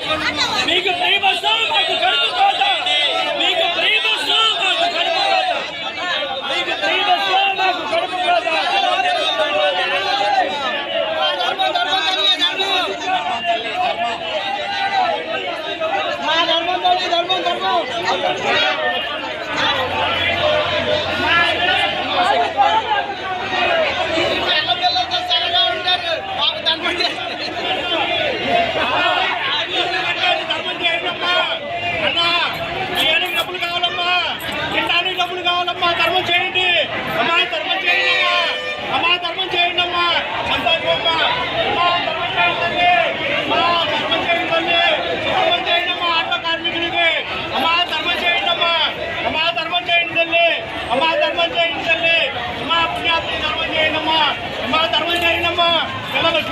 మీకు free bus మాకు కడుపు కోత, మీకు ఫ్రీ బస్సు మాకు కడుపు కోత, మీకు ఫ్రీ బస్సు మాకు కడుపు కోత. మా ధర్మం తల్లి ధర్మం ధర్మం ధర్మం చేయండి అమ్మా, ధర్మం చేయండి అమ్మా, అమ్మా ధర్మం చేయండి అమ్మా, సంతోషమ్మ అమ్మా, ధర్మం చేయండి, అమ్మా ధర్మం చేయండి, ధర్మం చేయండి అమ్మా ఆటో కార్మికులకి, అమ్మా ధర్మం చేయండి అమ్మా, అమ్మా ధర్మం చేయండి తల్లి, అమ్మా ధర్మం చేయండి తల్లి, అమ్మా పుణ్యాత్మ ధర్మం చేయండి అమ్మా, అమ్మా ధర్మం చేయండి అమ్మా, పిల్లలు